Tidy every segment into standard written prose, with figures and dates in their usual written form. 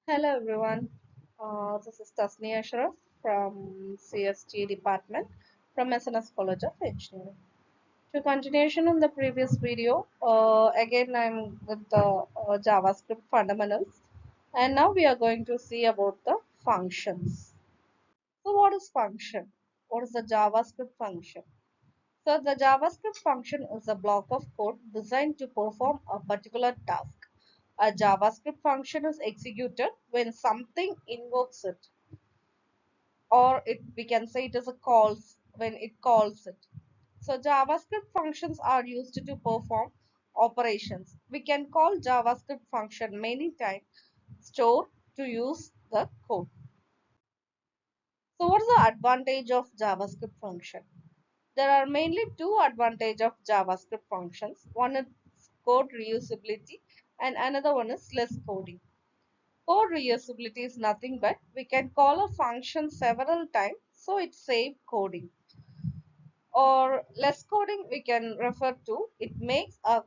Hello everyone, this is Tasni Asharaf from CST department from SNS College of Engineering. To continuation in the previous video, again I'm with the JavaScript fundamentals, and now we are going to see about the functions. So what is function? What is the JavaScript function? So the JavaScript function is a block of code designed to perform a particular task. A JavaScript function is executed when something invokes it, or we can say it is a calls when it calls it. So JavaScript functions are used to perform operations. We can call JavaScript function many times stored to use the code. So what is the advantage of JavaScript function? There are mainly two advantages of JavaScript functions. One is code reusability and another one is less coding. Code reusability is nothing but we can call a function several times so it saves coding. Or less coding we can refer to it makes a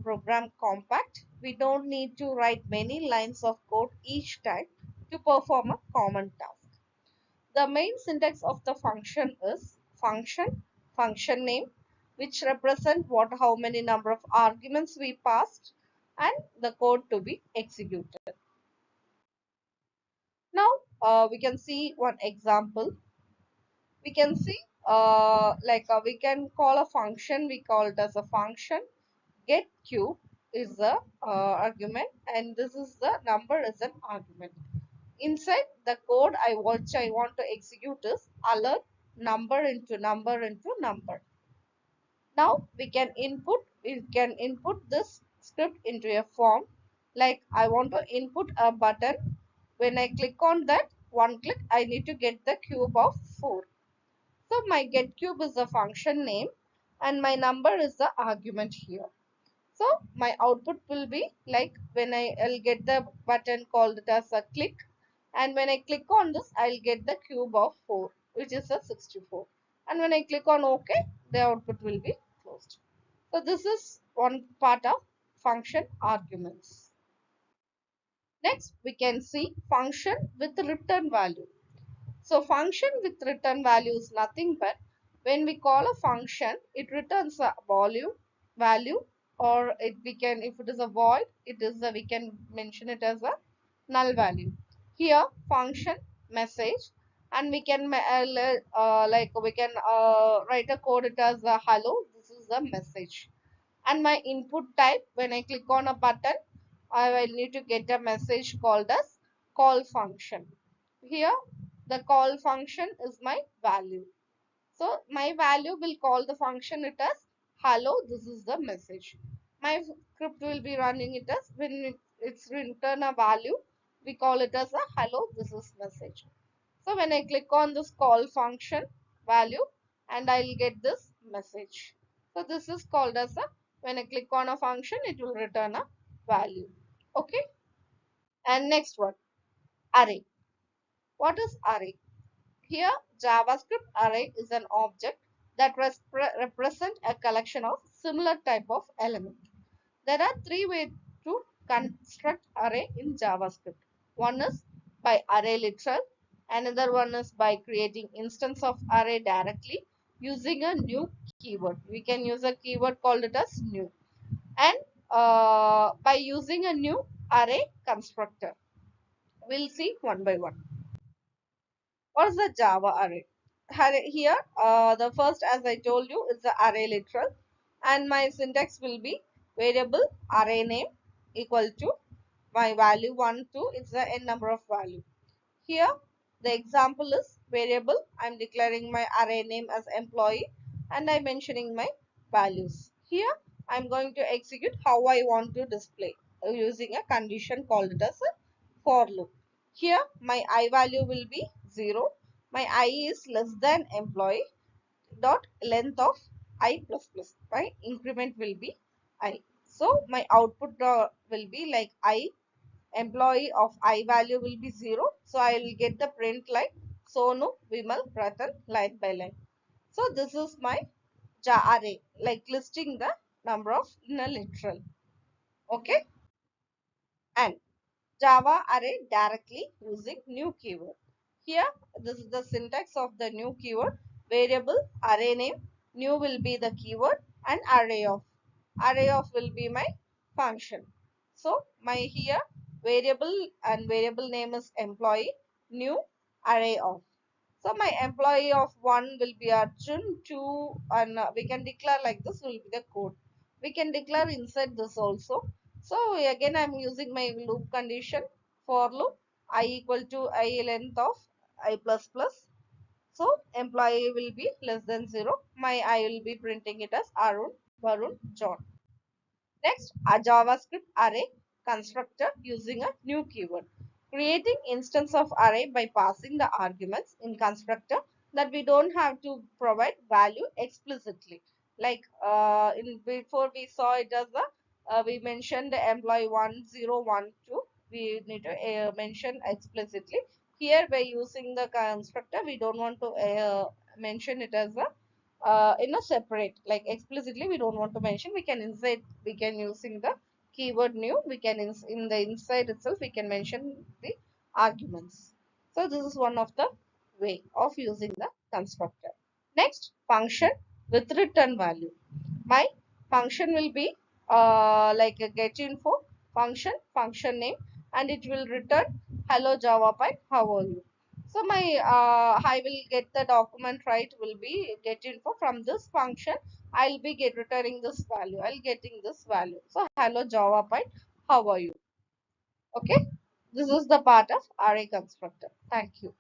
program compact. We don't need to write many lines of code each time to perform a common task. The main syntax of the function is function name, which represent what how many number of arguments we passed, and the code to be executed. Now we can see one example. We can see we can call a function. We call it as a function. Get cube is the argument, and this is the number is an argument. Inside the code I want to execute is alert number into number into number. Now we can input this script into a form. Like I want to input a button. When I click on that one click, I need to get the cube of 4. So my get cube is the function name and my number is the argument here. So my output will be like when I'll get the button called it as a click, and when I click on this I'll get the cube of 4, which is a 64, and when I click on OK, the output will be closed. So this is one part of function arguments. Next we can see function with return value. So function with return value is nothing but when we call a function, it returns a value, or we can, if it is a void, it is a, we can mention it as a null value. Here function message, and we can we can write a code it as a hello. This is the message, and my input type when I click on a button, I will need to get a message called as call function. Here the call function is my value. So my value will call the function it as hello, this is the message. My script will be running it as when it's return a value, we call it as a hello, this is message. So when I click on this call function value, and I'll get this message. So this is called as a, when I click on a function, it will return a value. Okay. And next one, array. What is array? Here, JavaScript array is an object that represent a collection of similar type of element. There are three ways to construct array in JavaScript. One is by array literal, another one is by creating instance of array directly using a new keyword. We can use a keyword called it as new, and by using a new array constructor. We'll see one by one. What is the Java array? Here, the first, as I told you, is the array literal, and my syntax will be variable array name equal to my value 1, 2 is the n number of value. Here, the example is variable. I'm declaring my array name as employee, and I'm mentioning my values. Here, I'm going to execute how I want to display using a condition called it as a for loop. Here, my I value will be 0. My I is less than employee dot length of I plus plus. My increment will be I. So, my output will be like I employee of I value will be 0. So, I will get the print like Sonu, Vimal, Ratan line by line. So, this is my array, like listing the number of in a literal. Okay. And Java array directly using new keyword. Here, this is the syntax of the new keyword. Variable, array name, new will be the keyword, and array of will be my function. So, my here variable and variable name is employee, new array of. So my employee of 1 will be Arjun, 2, and we can declare like this will be the code. We can declare inside this also. So again I am using my loop condition for loop I equal to I length of I plus plus. So employee will be less than 0. My I will be printing it as Arun, Varun, John. Next, a JavaScript array constructor using a new keyword. Creating instance of array by passing the arguments in constructor that we don't have to provide value explicitly. Like in before we saw it as we mentioned the employee 1012. We need to mention explicitly. Here by using the constructor, we don't want to mention it as a in a separate, like explicitly we don't want to mention. We can inside, we can using the keyword new, we can in the inside itself we can mention the arguments. So this is one of the way of using the constructor. Next, function with return value. My function will be like a get info function name, and it will return hello java pie, how are you. So my I will get the document right will be get info from this function. I'll be returning this value, I'll getting this value. So hello java pie, how are you. Okay, this is the part of array constructor. Thank you.